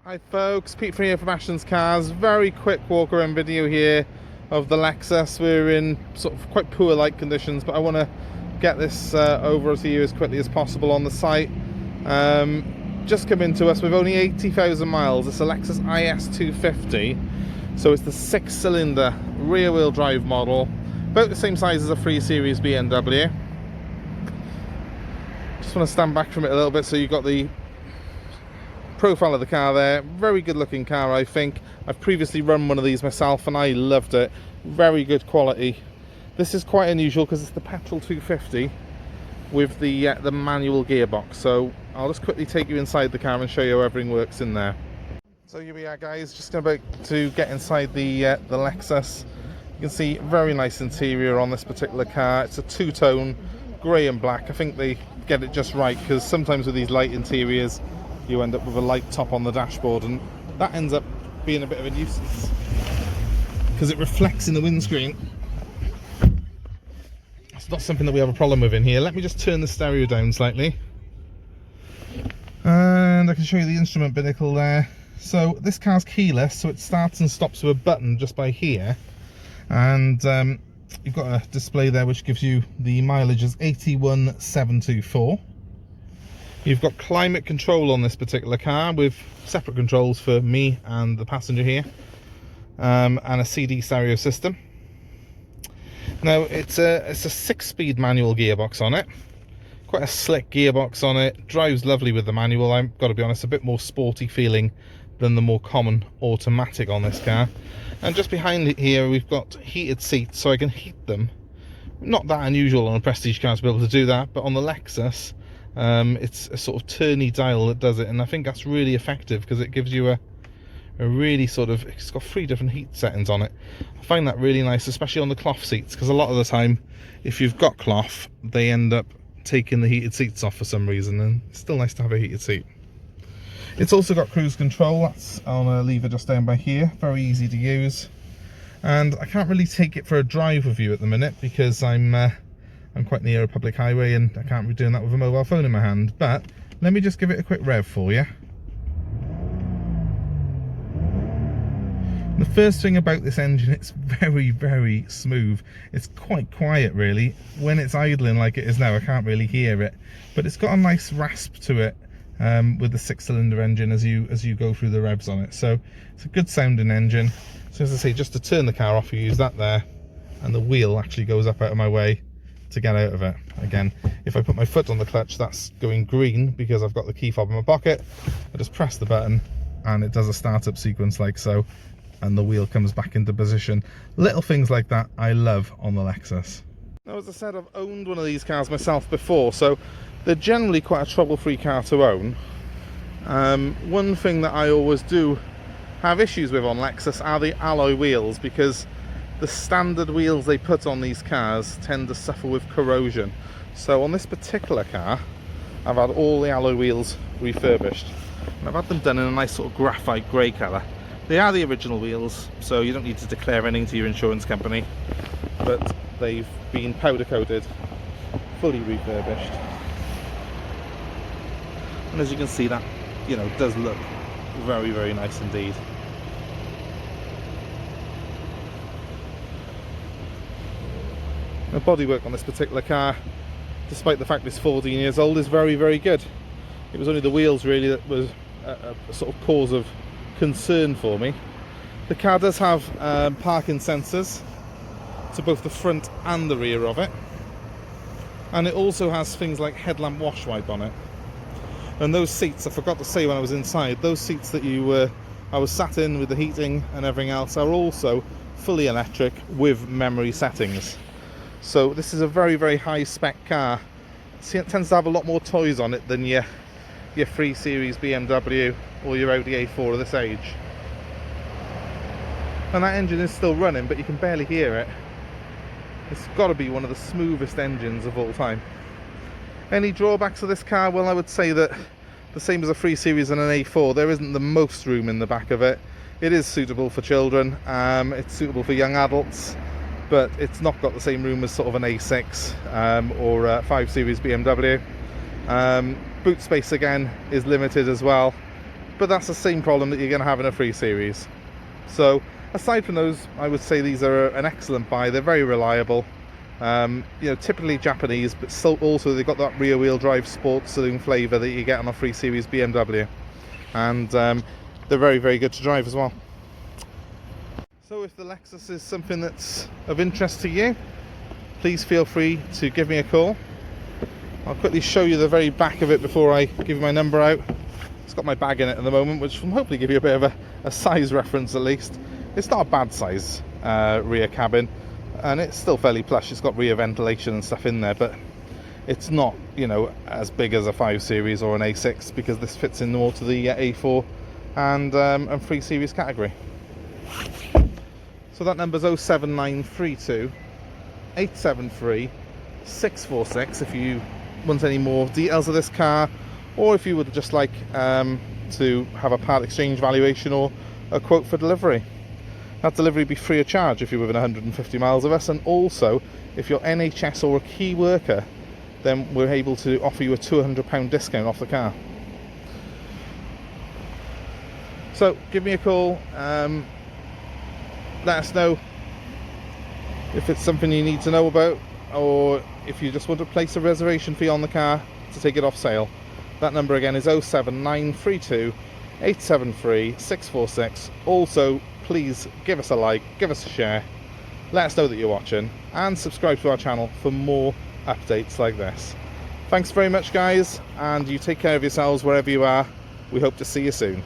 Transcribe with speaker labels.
Speaker 1: Hi folks, Pete from here from Ashton's Cars. Very quick walk around video here of the Lexus. We're in sort of quite poor light conditions, but I want to get this over to you as quickly as possible on the site. Just come into us with only 80,000 miles. It's a Lexus IS250, so it's the 6-cylinder rear wheel drive model, about the same size as a 3 Series BMW. Just want to stand back from it a little bit so you've got the profile of the car there. Very good looking car, I think. I've previously run one of these myself and I loved it. Very good quality. This is quite unusual because it's the petrol 250 with the manual gearbox. So I'll just quickly take you inside the car and show you how everything works in there. So here we are, guys, just about to get inside the Lexus. You can see very nice interior on this particular car. It's a two-tone, grey and black. I think they get it just right because sometimes with these light interiors you end up with a light top on the dashboard, and that ends up being a bit of a nuisance because it reflects in the windscreen. It's not something that we have a problem with in here. Let me just turn the stereo down slightly and I can show you the instrument binnacle there. So this car's keyless, so it starts and stops with a button just by here, and you've got a display there which gives you the mileage as 81,724. You've got climate control on this particular car with separate controls for me and the passenger here, and a CD stereo system. Now it's a 6-speed manual gearbox on it, quite a slick gearbox on it, drives lovely with the manual. I've got to be honest, a bit more sporty feeling than the more common automatic on this car. And just behind it here we've got heated seats, so I can heat them. Not that unusual on a prestige car to be able to do that, but on the Lexus it's a sort of turny dial that does it, and I think that's really effective because it gives you a really sort of, it's got 3 different heat settings on it. I find that really nice, especially on the cloth seats, because a lot of the time if you've got cloth they end up taking the heated seats off for some reason, and it's still nice to have a heated seat. It's also got cruise control. That's on a lever just down by here, very easy to use, and I can't really take it for a drive with you at the minute because I'm quite near a public highway and I can't be doing that with a mobile phone in my hand, but let me just give it a quick rev for you. The first thing about this engine, it's very, very smooth. It's quite quiet really. When it's idling like it is now, I can't really hear it, but it's got a nice rasp to it with the 6-cylinder engine as you go through the revs on it. So it's a good sounding engine. So as I say, just to turn the car off, you use that there, and the wheel actually goes up out of my way to get out of it. Again, if I put my foot on the clutch, that's going green because I've got the key fob in my pocket. I just press the button and it does a startup sequence like so, and the wheel comes back into position. Little things like that I love on the Lexus. Now, as I said, I've owned one of these cars myself before, so they're generally quite a trouble-free car to own. One thing that I always do have issues with on Lexus are the alloy wheels, because the standard wheels they put on these cars tend to suffer with corrosion. So on this particular car, I've had all the alloy wheels refurbished, and I've had them done in a nice sort of graphite grey colour. They are the original wheels, so you don't need to declare anything to your insurance company, but they've been powder coated, fully refurbished. And as you can see, that, you know, does look very, very nice indeed. The bodywork on this particular car, despite the fact it's 14 years old, is very, very good. It was only the wheels really that was a sort of cause of concern for me. The car does have parking sensors to both the front and the rear of it, and it also has things like headlamp wash wipe on it. And those seats, I forgot to say when I was inside, those seats that I was sat in with the heating and everything else are also fully electric with memory settings. So this is a very, very high spec car. It tends to have a lot more toys on it than your 3 Series BMW or your Audi A4 of this age. And that engine is still running, but you can barely hear it. It's got to be one of the smoothest engines of all time. Any drawbacks of this car? Well, I would say that the same as a 3 Series and an A4, there isn't the most room in the back of it. It is suitable for children, it's suitable for young adults, but it's not got the same room as sort of an A6 or a 5 Series BMW. Boot space again is limited as well. but that's the same problem that you're going to have in a 3 Series. So aside from those, I would say these are an excellent buy. They're very reliable. You know, typically Japanese, but still also they've got that rear wheel drive sports saloon flavour that you get on a 3 Series BMW, and they're very, very good to drive as well. So if the Lexus is something that's of interest to you, please feel free to give me a call. I'll quickly show you the very back of it before I give you my number out. It's got my bag in it at the moment, which will hopefully give you a bit of a size reference at least. It's not a bad size rear cabin, and it's still fairly plush. It's got rear ventilation and stuff in there, but it's not, you know, as big as a 5 Series or an A6, because this fits in more to the A4 and 3 Series category. So that number's 07932 873 646 if you want any more details of this car, or if you would just like to have a part exchange valuation or a quote for delivery. That delivery will be free of charge if you're within 150 miles of us, and also if you're NHS or a key worker, then we're able to offer you a £200 discount off the car. So give me a call, let us know if it's something you need to know about, or if you just want to place a reservation fee on the car to take it off sale. That number again is 07932 873 646. Also, please give us a like, give us a share, let us know that you're watching, and subscribe to our channel for more updates like this. Thanks very much guys, and you take care of yourselves wherever you are. We hope to see you soon.